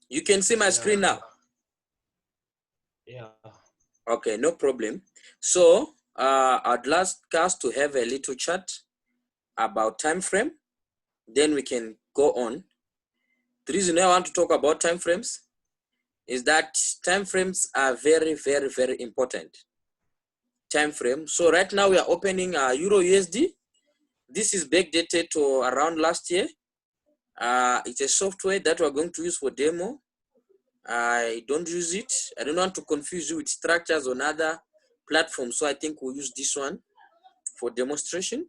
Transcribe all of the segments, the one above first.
You can see my screen now. Yeah. Okay, no problem. So I'd like us to have a little chat about time frame. Then we can go on. The reason I want to talk about time frames is that time frames are very, very, very important. Time frame. So right now we are opening Euro USD. This is backdated to around last year. It's a software that we're going to use for demo. I don't use it. I don't want to confuse you with structures on other platforms. So I think we'll use this one for demonstration.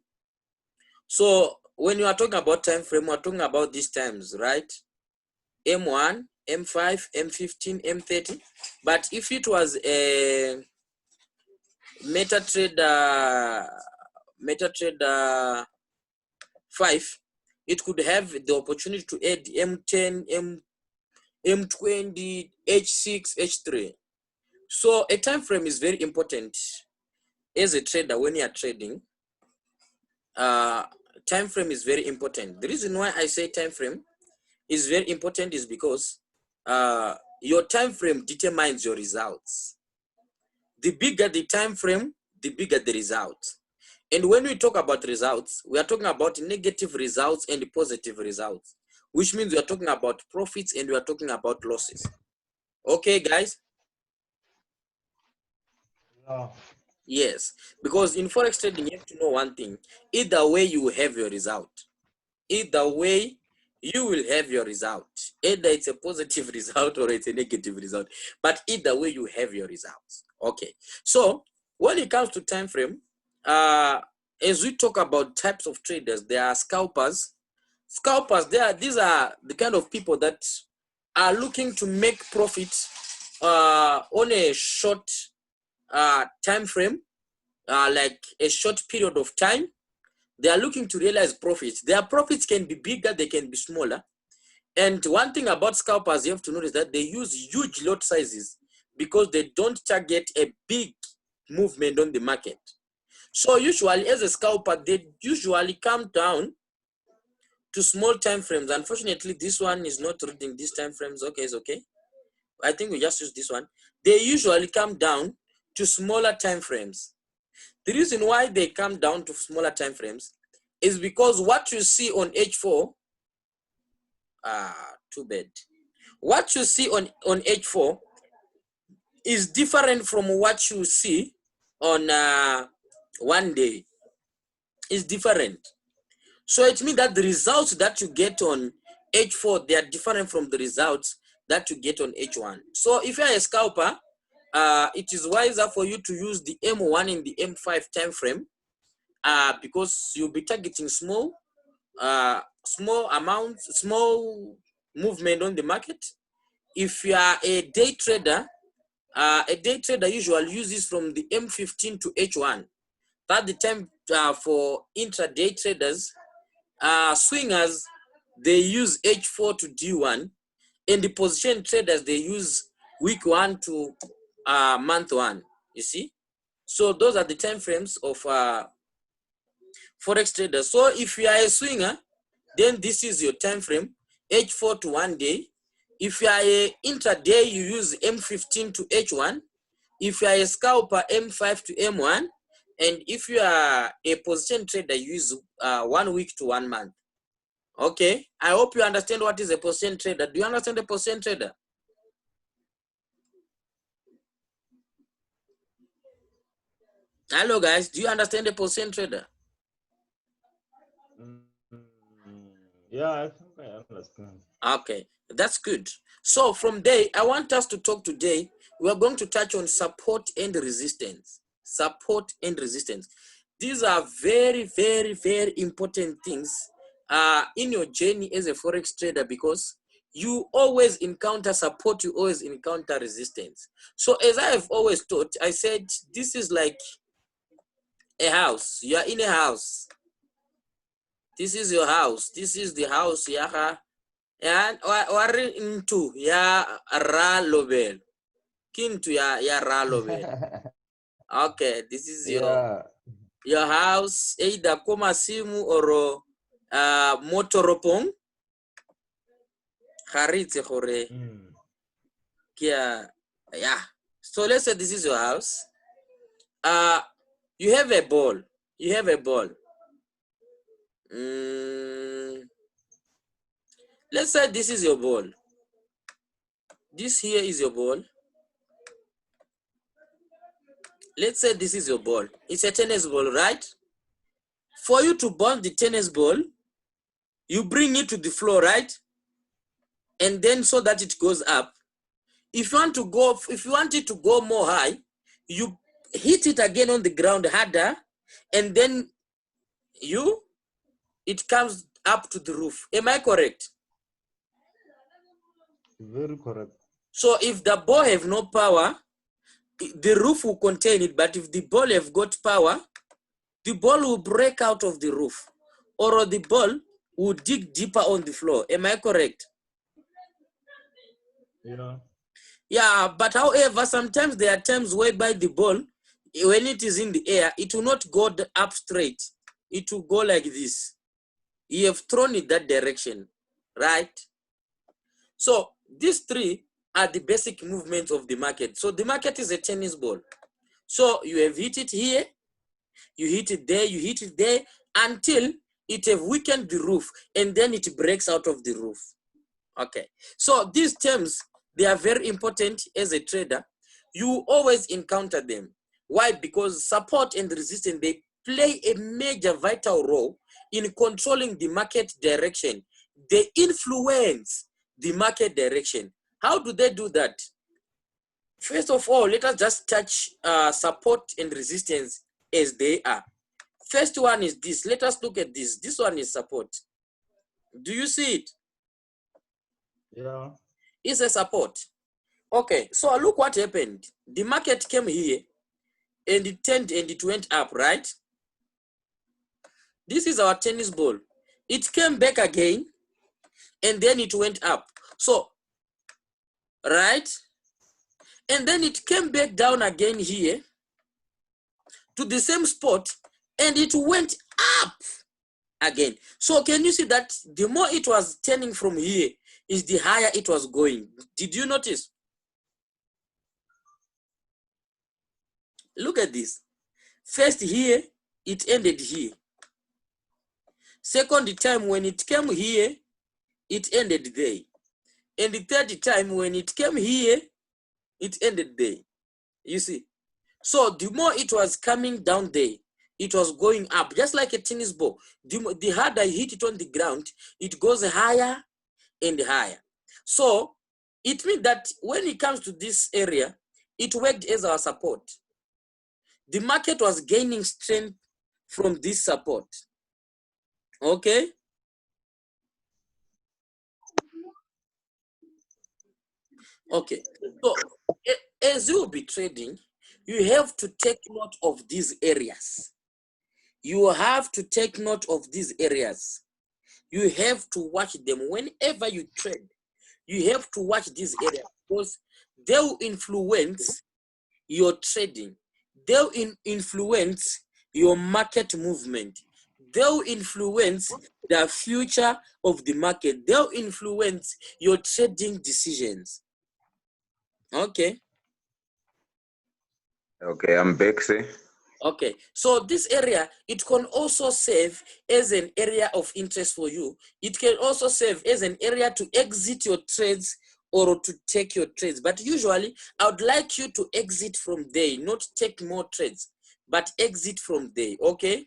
So when you are talking about time frame, we're talking about these times, right? M1, M5, M15, M30. But if it was a MetaTrader 5, it could have the opportunity to add M10, M20, H6, H3. So a time frame is very important as a trader when you are trading. Time frame is very important. The reason why I say time frame is very important is because your time frame determines your results. The bigger the time frame, the bigger the results. And when we talk about results, we are talking about negative results and positive results, which means we are talking about profits and we are talking about losses. Okay, guys? Yeah. Yes, because in Forex trading, you have to know one thing. Either way, you will have your result. Either way, you will have your result. Either it's a positive result or it's a negative result. But either way, you have your results. Okay. So when it comes to time frame, as we talk about types of traders, there are scalpers. Scalpers, these are the kind of people that are looking to make profit on a short time frame, like a short period of time. They are looking to realize profits. Their profits can be bigger, they can be smaller. And one thing about scalpers you have to notice that they use huge lot sizes because they don't target a big movement on the market. So usually as a scalper, they usually come down to small time frames. Unfortunately, this one is not reading these time frames. Okay, it's okay. I think we just use this one. They usually come down to smaller time frames. The reason why they come down to smaller time frames is because what you see on H4, too bad. What you see on H4 is different from what you see on 1 day. It's different. So it means that the results that you get on H4, they are different from the results that you get on H1. So if you're a scalper, it is wiser for you to use the M1 and the M5 time frame because you'll be targeting small amounts, small movement on the market. If you are a day trader usually uses from the M15 to H1. That's the time for intraday traders. Swingers, they use H4 to D1, and the position traders, they use week 1 to month 1. You see, so those are the time frames of Forex traders. So if you are a swinger, then this is your time frame, H4 to 1 day. If you are a intraday, you use M15 to H1. If you are a scalper, M5 to M1. And if you are a position trader, you use 1 week to 1 month. Okay, I hope you understand what is a position trader. Do you understand a position trader? Hello guys, do you understand a position trader? Yeah, I think I understand. Okay, that's good. So from there, I want us to talk today. We are going to touch on support and resistance. Support and resistance. These are very, very, very important things in your journey as a Forex trader because you always encounter support, you always encounter resistance. So as I have always taught, I said, this is like a house. You are in a house. This is your house. This is the house. And wari into ya ralobel. Kintu ya ralobel. Okay, this is your house. Either koma simu or motoropong. Harite hore. yeah. So let's say this is your house. You have a ball. You have a ball. Let's say this is your ball. This here is your ball. Let's say this is your ball. It's a tennis ball, right? For you to bounce the tennis ball, you bring it to the floor, right? And then so that it goes up. If you want it to go more high, you hit it again on the ground harder, and then it comes up to the roof. Am I correct? Very correct. So if the ball have no power, the roof will contain it, but if the ball have got power, the ball will break out of the roof, or the ball will dig deeper on the floor. Am I correct? Yeah. Yeah, but however, sometimes there are times whereby the ball, when it is in the air, it will not go up straight. It will go like this. You have thrown it that direction, right? So these three are the basic movements of the market. So the market is a tennis ball. So you have hit it here, you hit it there, you hit it there, until it have weakened the roof, and then it breaks out of the roof. Okay, so these terms, they are very important as a trader. You always encounter them. Why? Because support and resistance, they play a major vital role in controlling the market direction. They influence the market direction. How do they do that? First of all, let us just touch support and resistance as they are. First one is this. Let us look at this. This one is support. Do you see it? Yeah. It's a support. Okay, so look what happened. The market came here and it turned and it went up, right? This is our tennis ball. It came back again and then it went up. So, right? And then it came back down again here to the same spot and it went up again. So can you see that the more it was turning from here is the higher it was going? Did you notice? Look at this. First here, it ended here. Second time when it came here, it ended there. And the third time when it came here, it ended there. You see? So the more it was coming down there, it was going up, just like a tennis ball. The harder I hit it on the ground, it goes higher and higher. So it means that when it comes to this area, it worked as our support. The market was gaining strength from this support. Okay? Okay. So as you will be trading, you have to take note of these areas. You have to take note of these areas. You have to watch them whenever you trade. You have to watch these areas because they will influence your trading. They'll influence your market movement. They'll influence the future of the market. They'll influence your trading decisions. Okay. Okay, I'm back, sir. Okay, so this area, it can also serve as an area of interest for you. It can also serve as an area to exit your trades or to take your trades. But usually, I would like you to exit from there, not take more trades, but exit from there, okay?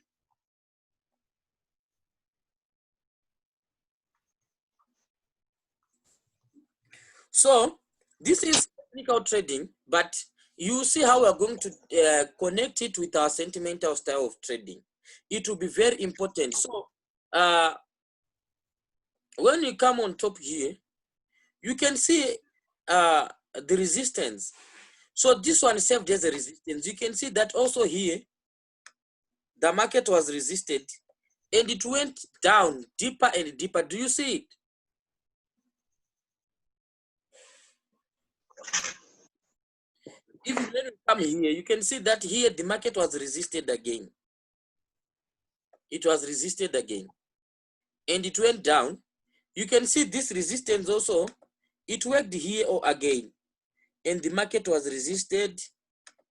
So, this is technical trading, but you see how we're going to connect it with our sentimental style of trading. It will be very important. So, when you come on top here, you can see the resistance. So this one served as a resistance. You can see that also here, the market was resisted and it went down deeper and deeper. Do you see it? Even when you come here, you can see that here the market was resisted again. It was resisted again and it went down. You can see this resistance also, it worked here or again. and the market was resisted.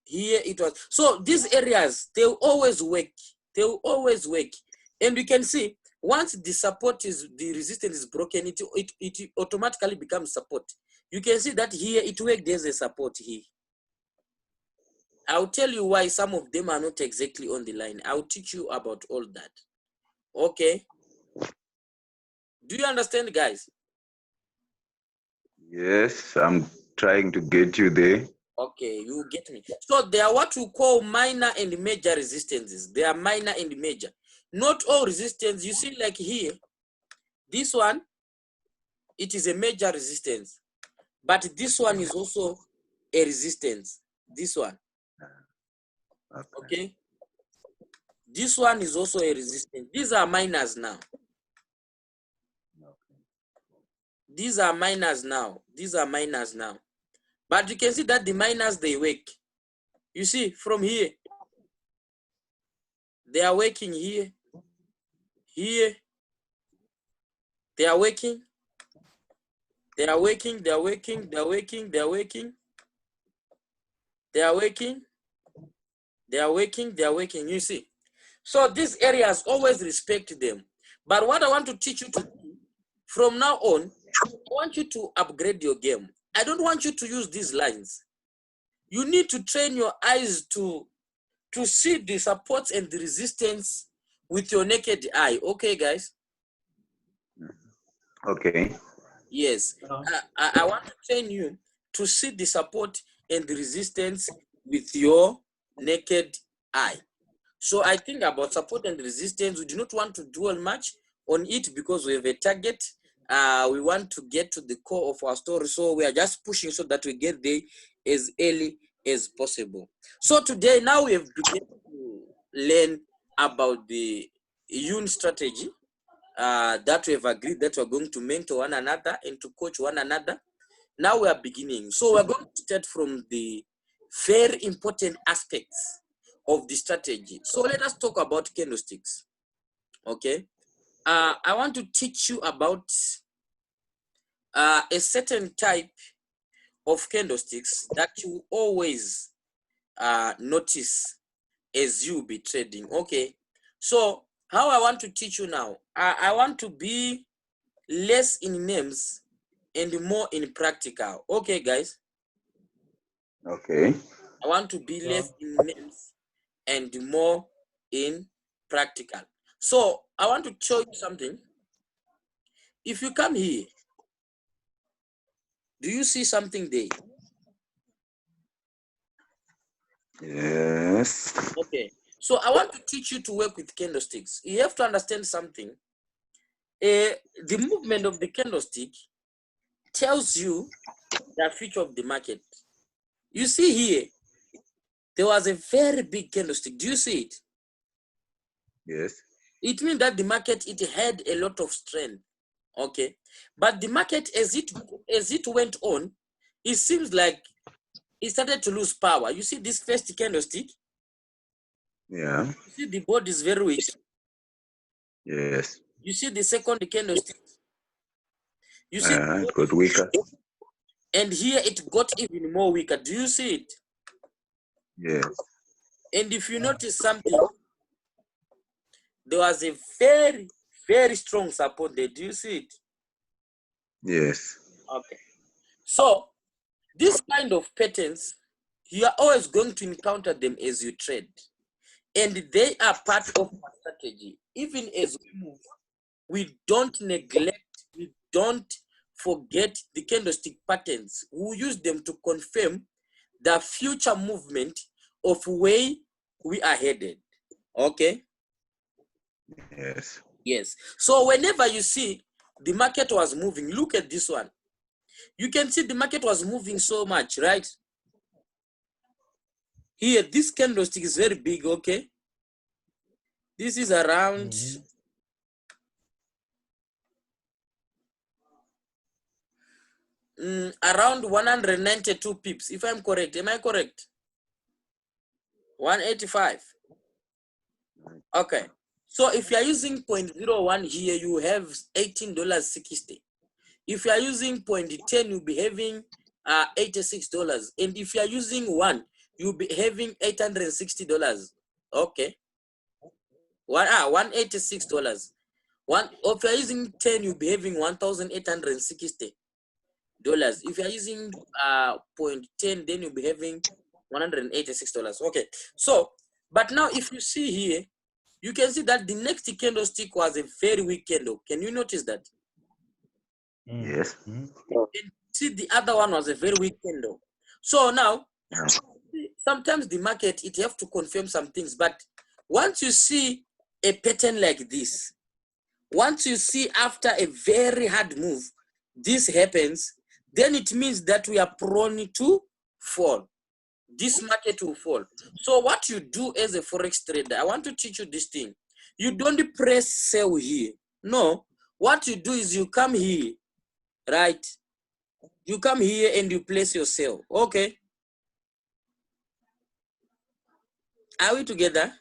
Here it was. So these areas, they will always work. They will always work. And we can see once the support is, the resistance is broken, it automatically becomes support. You can see that here it worked as a support here. I'll tell you why some of them are not exactly on the line. I'll teach you about all that. Okay. Do you understand, guys? Yes, I'm trying to get you there. Okay, you get me. So they are what we call minor and major resistances. They are minor and major. Not all resistance. You see, like here, this one, it is a major resistance. But this one is also a resistance. This one. Okay. This one is also a resistance. These are minors now. These are minors now. These are minors now. But you can see that the minors, they work. You see, from here, they are working here. Here, they are working. They are working, they are working, they are working, they are working. They are working. They are working, they are working. You see. So these areas, always respect them. But what I want to teach you to do from now on, I want you to upgrade your game. I don't want you to use these lines. You need to train your eyes to see the supports and the resistance with your naked eye. Okay, guys? Okay. Yes. I want to train you to see the support and the resistance with your naked eye. So I think about support and resistance, we do not want to dwell much on it because we have a target. We want to get to the core of our story. So we are just pushing so that we get there as early as possible. So today, now we have begun to learn about the Yun strategy that we have agreed that we're going to mentor one another and to coach one another. Now we are beginning. So we're going to start from the very important aspects of the strategy. So let us talk about candlesticks. Okay. I want to teach you about a certain type of candlesticks that you always notice as you be trading. Okay. So how I want to teach you now, I want to be less in names and more in practical. Okay, guys. Okay. I want to be less in names and more in practical. So I want to show you something. If you come here, do you see something there? Yes. Okay. So I want to teach you to work with candlesticks. You have to understand something. The movement of the candlestick tells you the future of the market. You see here, there was a very big candlestick. Do you see it? Yes. It means that the market, it had a lot of strength. Okay. But the market, as it went on, it seems like it started to lose power. You see this first candlestick? Yeah. You see the board is very weak. Yes. You see the second candlestick? You see the It got weaker. and here it got even more weaker. Do you see it? Yes. And if you notice something, there was a very, very strong support there. Do you see it? Yes. Okay. So this kind of patterns, you are always going to encounter them as you trade. And they are part of our strategy. Even as we move, we don't neglect, we don't forget the candlestick patterns. We use them to confirm the future movement of where we are headed. Okay? Yes. Yes. So whenever you see the market was moving, look at this one. You can see the market was moving so much, right? Here, this candlestick is very big, okay? This is around around 192 pips, if I'm correct. Am I correct? 185. Okay. So if you are using 0.01 here, you have $18.60. If you are using 0.10, you'll be having $86. And if you are using one, you'll be having $860. Okay. $186. If you're using 10, you'll be having $1,860. If you're using 0.10, then you'll be having $186. Okay. So, but now if you see here, you can see that the next candlestick was a very weak candle. Can you notice that? Yes. And see, the other one was a very weak candle. So now, sometimes the market, it have to confirm some things. But once you see a pattern like this, once you see after a very hard move, this happens, then it means that we are prone to fall. This market will fall. So what you do as a Forex trader, I want to teach you this thing. You don't press sell here. No. What you do is you come here, right? You come here and you place your sell. Okay. Are we together?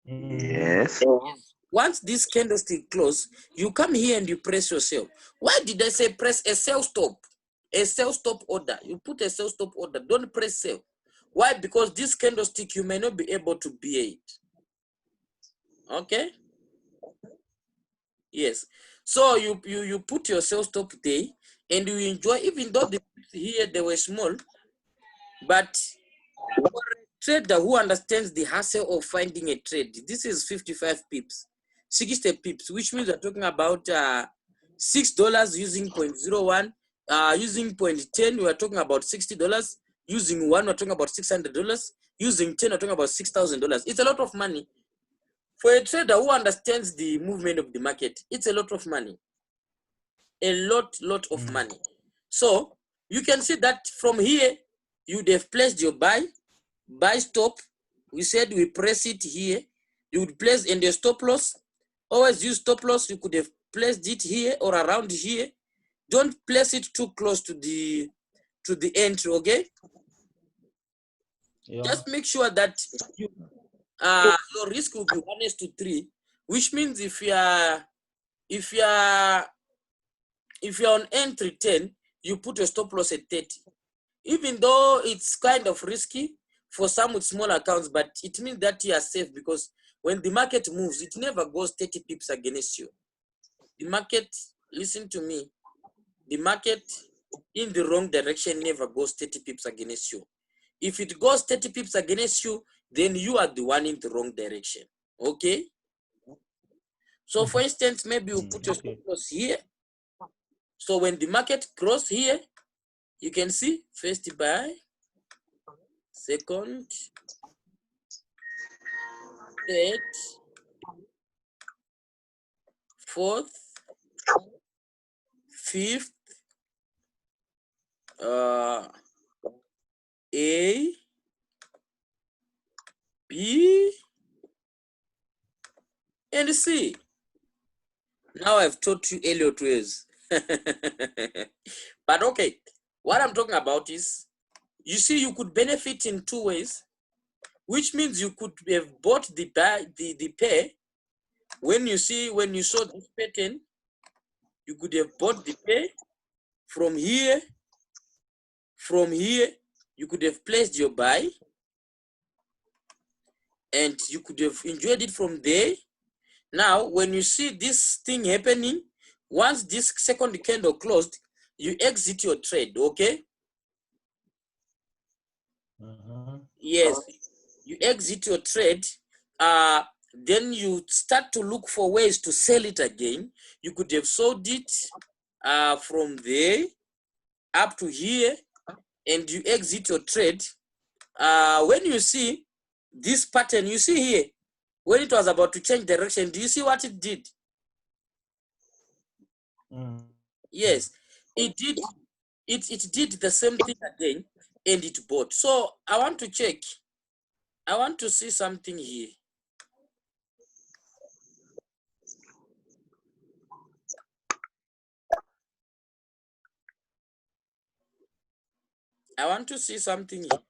Yes. Once this candlestick close, you come here and you press your sell. Why did I say press a sell stop? A sell stop order. You put a sell stop order. Don't press sell. Why? Because this candlestick, you may not be able to bear it. Okay? Yes. So you put your sell stop there and you enjoy, even though the pips here, they were small, but for a trader who understands the hassle of finding a trade, this is 55 pips, 60 pips, which means we're talking about $6 using 0.01, using 0.10, we're talking about $60, using 1, we're talking about $600, using 10, we're talking about $6,000. It's a lot of money. For a trader who understands the movement of the market, it's a lot of money. A lot of money. So you can see that from here, you'd have placed your buy stop. We said we press it here. You would place in the stop loss. Always use stop loss. You could have placed it here or around here. Don't place it too close to the entry, okay? Yeah. Just make sure that you, your risk will be 1:3, which means if you're on entry 10, you put your stop loss at 30. Even though it's kind of risky for some with small accounts, but it means that you are safe, because when the market moves, it never goes 30 pips against you. The market, listen to me, the market in the wrong direction never goes 30 pips against you. If it goes 30 pips against you, then you are the one in the wrong direction. Okay? So for instance, maybe you put your stop loss here. So when the market cross here, you can see first buy, second, third, fourth, fifth, A, B, and C. Now I've taught you Elliott waves. But okay, what I'm talking about is, you see, you could benefit in two ways, which means you could have bought the pair. When you saw this pattern, you could have bought the pair from here. From here, you could have placed your buy, and you could have enjoyed it from there. Now, when you see this thing happening, once this second candle closed, you exit your trade, okay? Yes, you exit your trade. Then you start to look for ways to sell it again. You could have sold it from there up to here, and you exit your trade. When you see this pattern, you see here, when it was about to change direction, do you see what it did? Yes, it did. It did the same thing again, and it bought. So I want to check. I want to see something here. I want to see something here.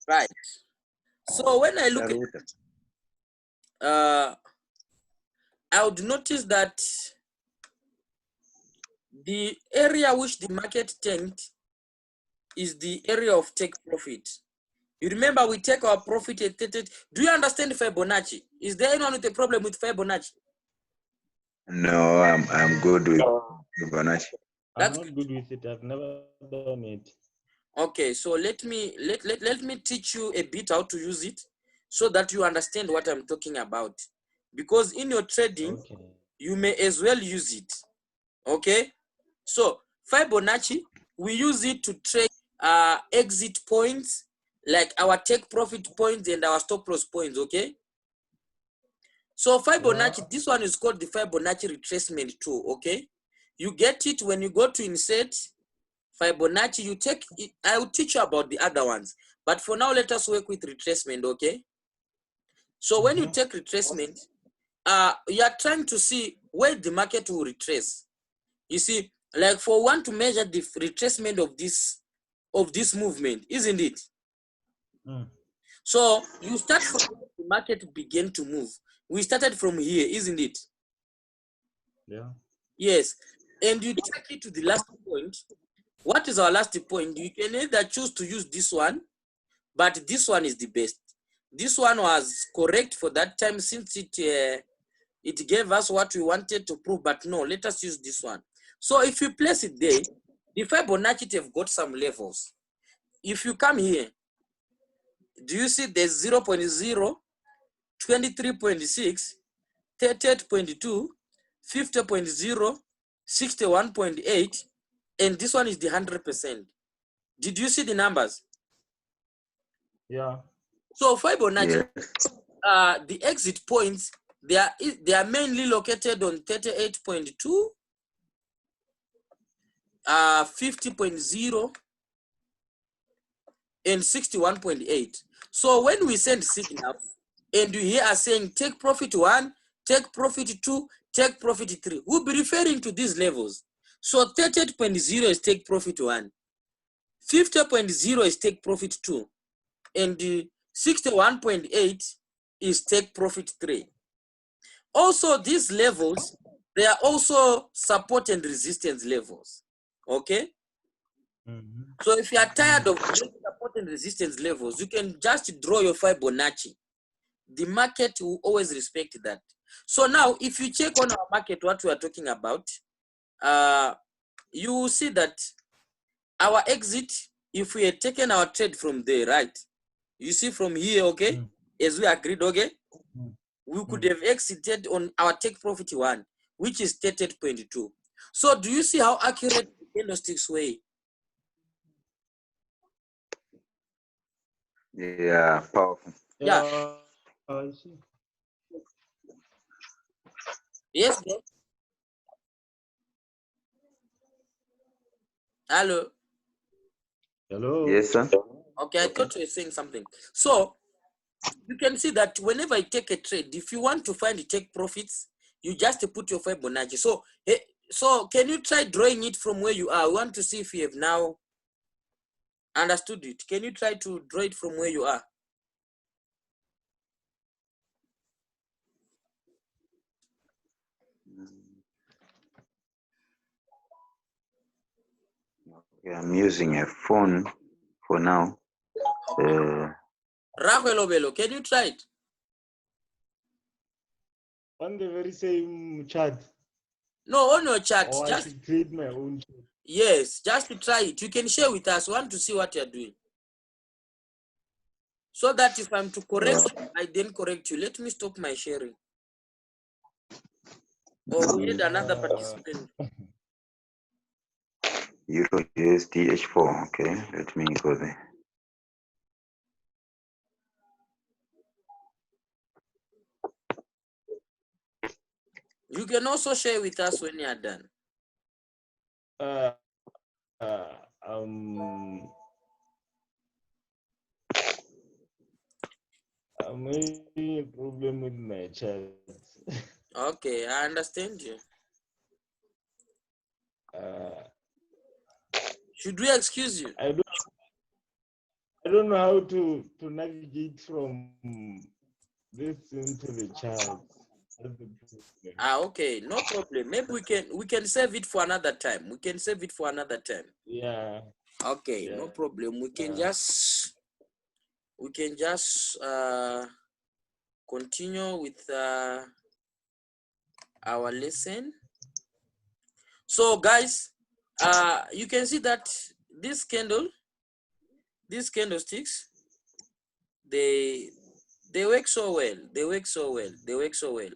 Right. So when I look at I would notice that the area which the market tanked is the area of take profit. You remember we take our profit at 30. Do you understand Fibonacci? Is there anyone with a problem with Fibonacci? No, I'm good with Fibonacci. I'm That's not good with it. I've never done it. okay. So let me teach you a bit how to use it so that you understand what I'm talking about. Because in your trading, Okay. you may as well use it. Okay. So Fibonacci, we use it to trade exit points, like our take profit points and our stop loss points. Okay. So Fibonacci, Yeah. this one is called the Fibonacci retracement tool. Okay. You get it when you go to insert Fibonacci. You take it. I will teach you about the other ones, but for now, let us work with retracement. Okay. So when you take retracement, you are trying to see where the market will retrace. You see, like for one to measure the retracement of this movement, isn't it? Mm. So you start from where the market began to move. We started from here, isn't it? Yeah. Yes. And you take it to the last point. What is our last point? You can either choose to use this one, but this one is the best. This one was correct for that time since it gave us what we wanted to prove, but no, let us use this one. So if you place it there, the Fibonacci have got some levels. If you come here, do you see there's 0.0, 23.6, 38.2, 50.0, 61.8, and this one is the 100%. Did you see the numbers? Yeah. So Fibonacci, Yes. the exit points, they are mainly located on 38.2, 50.0, and 61.8. So when we send signal and you hear us saying take profit 1, take profit 2, take profit 3, we'll be referring to these levels. So 38.0 is take profit 1, 50.0 is take profit 2, and the 61.8 is take profit 3. Also, these levels, they are also support and resistance levels. Okay? Mm-hmm. So if you are tired of support and resistance levels, you can just draw your Fibonacci. The market will always respect that. So now, if you check on our market, what we are talking about, you will see that our exit, if we had taken our trade from there, right? You see from here, okay? As we agreed, okay? We could have exited on our take profit 1, which is 38.2. So do you see how accurate the candlesticks were? Yeah, powerful. Yeah. I see. Yes, bro. Hello. Hello. Yes, sir. Okay, I thought you were saying something. So you can see that whenever I take a trade, if you want to find the take profits, you just put your Fibonacci. So, so can you try drawing it from where you are? I want to see if you have now understood it. Can you try to draw it from where you are? Okay, I'm using a phone for now. Rafael Obelo, can you try it? On the very same chart. No, on your chart. Or I Just should create my own chart. yes, just to try it. You can share with us. We want to see what you're doing. So that if I'm to correct you, I then correct you. Let me stop my sharing. Oh, we had another participant. Euro USD H4. Okay, let me go there. You can also share with us when you are done. I'm having a problem with my charts. Okay, I understand you. Should we excuse you? I don't know how to navigate from this into the charts. Okay, no problem. Maybe we can save it for another time. We can save it for another time. Yeah. Okay, Yeah. no problem. We can just continue with our lesson. So guys, you can see that these candlesticks, they work so well. They work so well. They work so well.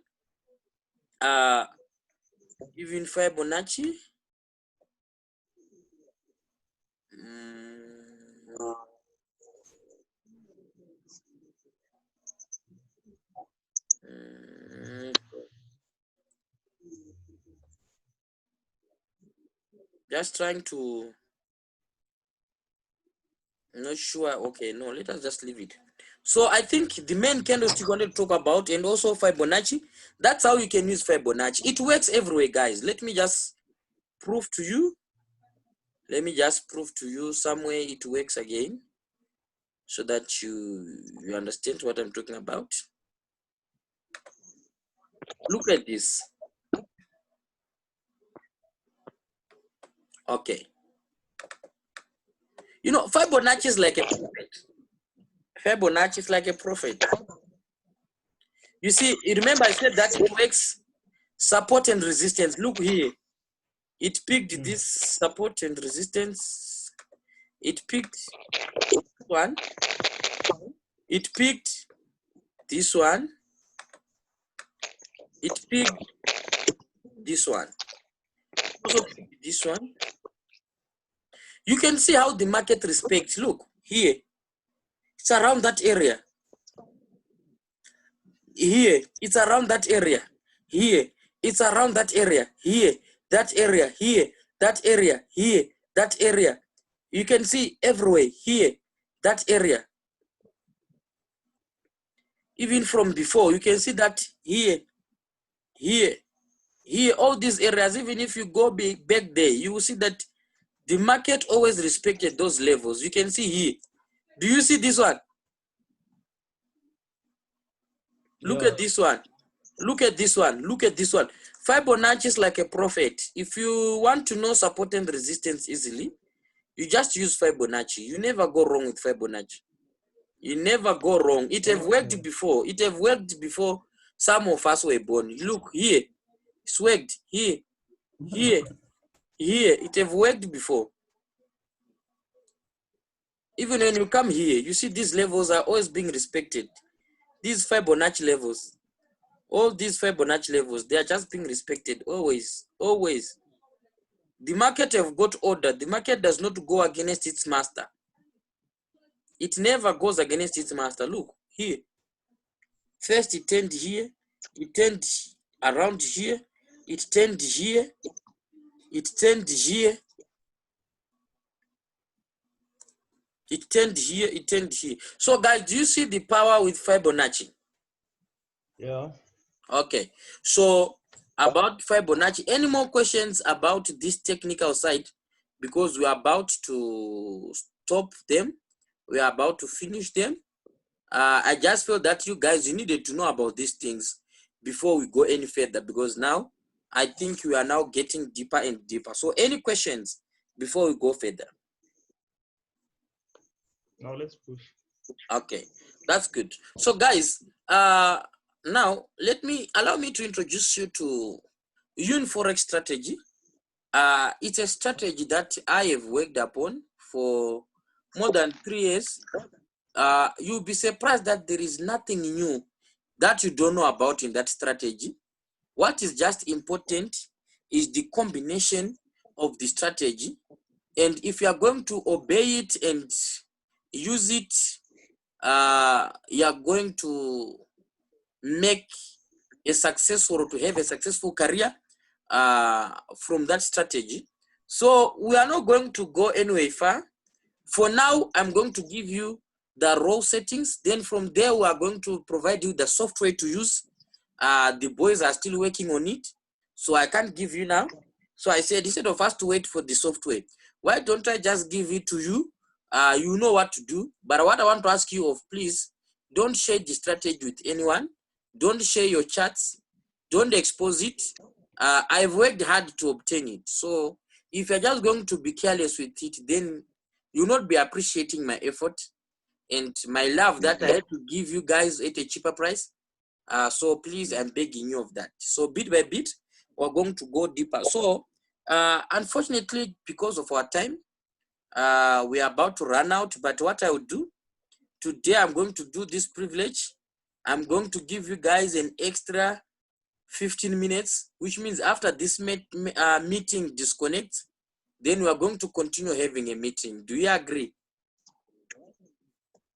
Even Fibonacci. Just trying to, not sure. Okay, no, let us just leave it. So I think the main candlestick we wanted to talk about, and also Fibonacci, that's how you can use Fibonacci. It works everywhere, guys. Let me just prove to you. Let me just prove to you somewhere it works again, so that you understand what I'm talking about. Look at this. Okay. You know, Fibonacci is like a prophet. Fibonacci is like a prophet. You see, you remember I said that it works support and resistance. Look here. It picked this support and resistance. It picked one. It picked this one. It picked this one. Also picked this one. You can see how the market respects. Look here. It's around that area. Here, it's around that area. Here, it's around that area. Here, that area. Here, that area. Here, that area. You can see everywhere. Here, that area. Even from before, you can see that here, here, here, all these areas. Even if you go back there, you will see that the market always respected those levels. You can see here. Do you see this one? Look at this one. Look at this one. Look at this one. Fibonacci is like a prophet. If you want to know support and resistance easily, you just use Fibonacci. You never go wrong with Fibonacci. You never go wrong. It have worked before. It have worked before some of us were born. Look here. It's worked. Here. Here. Here. It have worked before. Even when you come here, you see these levels are always being respected. These Fibonacci levels. All these Fibonacci levels, they are just being respected always, always. The market have got order. The market does not go against its master. It never goes against its master. Look here. First it turned here. It turned around here. It turned here. It turned here. It turned here. It turned here. So guys, do you see the power with Fibonacci? Yeah. Okay. So about Fibonacci, any more questions about this technical side? Because we are about to stop them. We are about to finish them. I just feel that you guys, you needed to know about these things before we go any further, because now I think we are now getting deeper and deeper. So any questions before we go further? Now let's push. Okay, that's good. So guys, now allow me to introduce you to Forex Strategy. It's a strategy that I have worked upon for more than 3 years. You'll be surprised that there is nothing new that you don't know about in that strategy. What is just important is the combination of the strategy. And if you are going to obey it and use it, you are going to make a successful, to have a successful career from that strategy. So we are not going to go anywhere far. For now, I'm going to give you the raw settings. Then from there, we are going to provide you the software to use. The boys are still working on it, so I can't give you now. So I said, instead of us to wait for the software, why don't I just give it to you? You know what to do. But what I want to ask you of, please, don't share the strategy with anyone. Don't share your charts. don't expose it. I've worked hard to obtain it. So if you're just going to be careless with it, then you'll not be appreciating my effort and my love that I had to give you guys at a cheaper price. So please, I'm begging you of that. So bit by bit, we're going to go deeper. So unfortunately, because of our time, we are about to run out. But what I would do today, I'm going to do this privilege. I'm going to give you guys an extra 15 minutes, which means after this meeting disconnects, then we are going to continue having a meeting. Do you agree?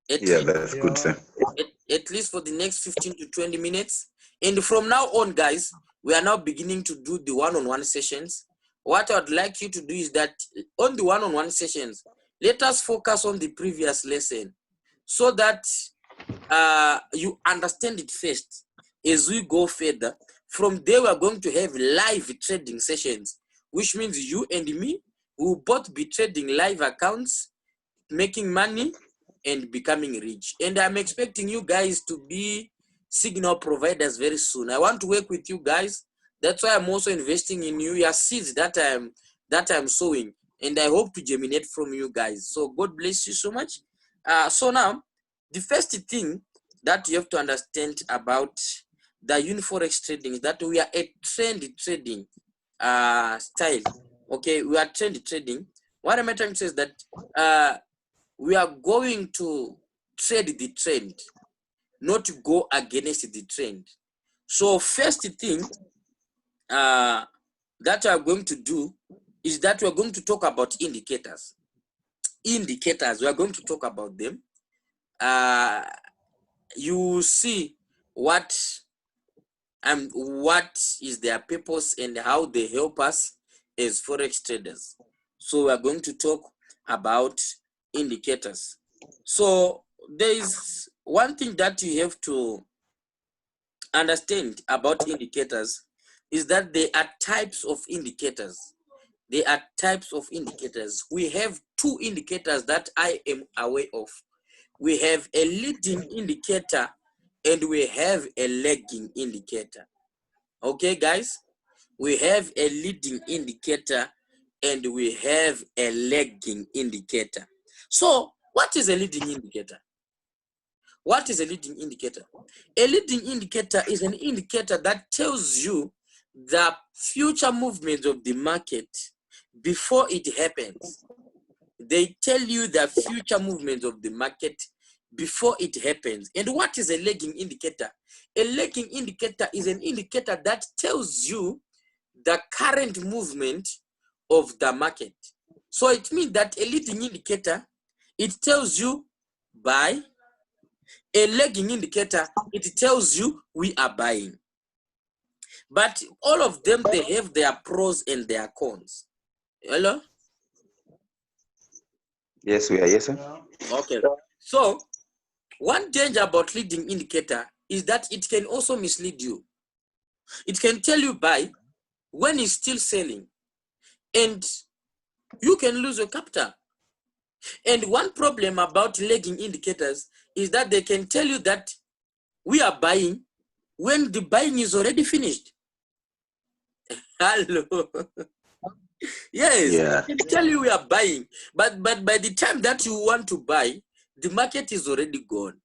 That's good, sir. At least for the next 15 to 20 minutes. And from now on, guys, we are now beginning to do the one-on-one sessions. What I'd like you to do is that on the one-on-one sessions, let us focus on the previous lesson so that you understand it first. As we go further, from there we are going to have live trading sessions, which means you and me will both be trading live accounts, making money and becoming rich. And I'm expecting you guys to be signal providers very soon. I want to work with you guys. That's why I'm also investing in you. Your seeds that I'm sowing, and I hope to germinate from you guys. So God bless you so much. So now, the first thing that you have to understand about the Forex trading is that we are a trend trading style. Okay, we are trend trading. What am I trying to say is that we are going to trade the trend, not to go against the trend. So first thing that we are going to do is that we are going to talk about indicators. Indicators, we are going to talk about them. You see what is their purpose and how they help us as forex traders. So we are going to talk about indicators. So there is one thing that you have to understand about indicators is that there are types of indicators. There are types of indicators. We have two indicators that I am aware of. We have a leading indicator and we have a lagging indicator. Okay, guys? We have a leading indicator and we have a lagging indicator. So, what is a leading indicator? What is a leading indicator? A leading indicator is an indicator that tells you the future movements of the market before it happens. They tell you the future movements of the market before it happens. And what is a lagging indicator? A lagging indicator is an indicator that tells you the current movement of the market. So it means that a leading indicator, it tells you buy. A lagging indicator, it tells you we are buying. But all of them, they have their pros and their cons. Hello? Yes, we are. Yes, sir. Okay. So one danger about leading indicator is that it can also mislead you. It can tell you buy when it's still selling, and you can lose your capital. And one problem about lagging indicators is that they can tell you that we are buying when the buying is already finished. Hello. Yes, Yeah. they can tell you we are buying, but by the time that you want to buy, the market is already gone.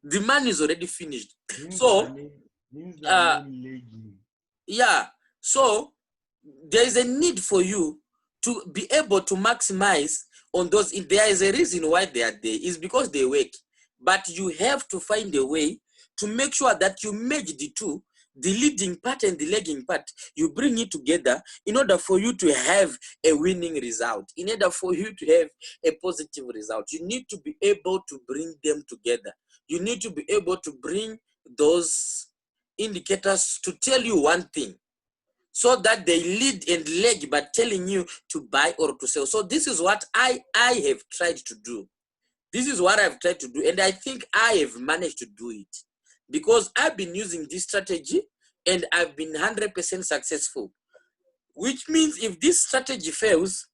The money is already finished. So yeah, so there is a need for you to be able to maximize on those. If there is a reason why they are there, is because they work. But you have to find a way to make sure that you merge the two, the leading part and the lagging part. You bring it together in order for you to have a winning result. In order for you to have a positive result, you need to be able to bring them together. You need to be able to bring those indicators to tell you one thing, so that they lead and lag by telling you to buy or to sell. So this is what I have tried to do. This is what I've tried to do, and I think I have managed to do it because I've been using this strategy and I've been 100% successful. Which means if this strategy fails,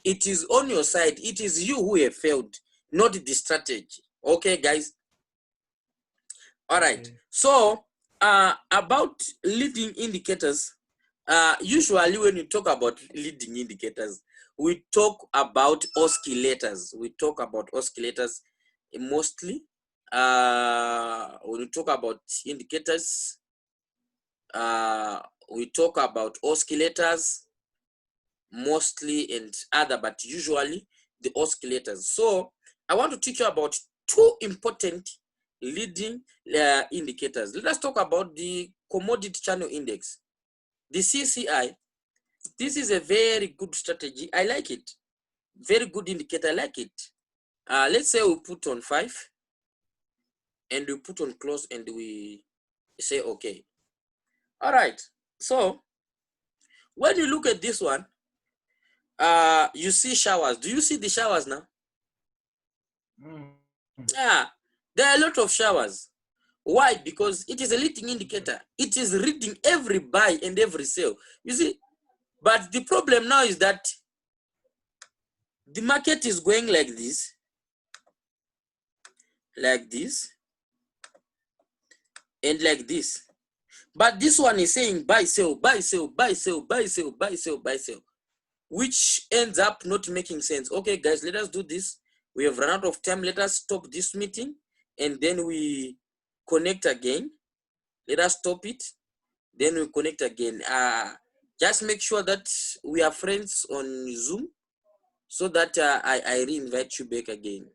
it is on your side. It is you who have failed, not the strategy. Okay, guys? All right. So about leading indicators, usually when we talk about leading indicators, we talk about oscillators. We talk about oscillators mostly. When we talk about indicators, we talk about oscillators mostly and other, but usually the oscillators. So I want to teach you about two important leading indicators. Let us talk about the commodity channel index, the CCI. This is a very good strategy. I like it. Very good indicator. I like it. Let's say we put on 5 and we put on close and we say okay. All right. So when you look at this one, you see showers. Do you see the showers now? Yeah, there are a lot of showers. Why? Because it is a leading indicator. It is reading every buy and every sell. You see, but the problem now is that the market is going like this, and like this. But this one is saying buy, sell, buy, sell, buy, sell, buy, sell, buy, sell, buy, sell, which ends up not making sense. Okay, guys, let us do this. We have run out of time. Let us stop this meeting and then we connect again. Let us stop it. Then we connect again. Just make sure that we are friends on Zoom so that I re-invite you back again.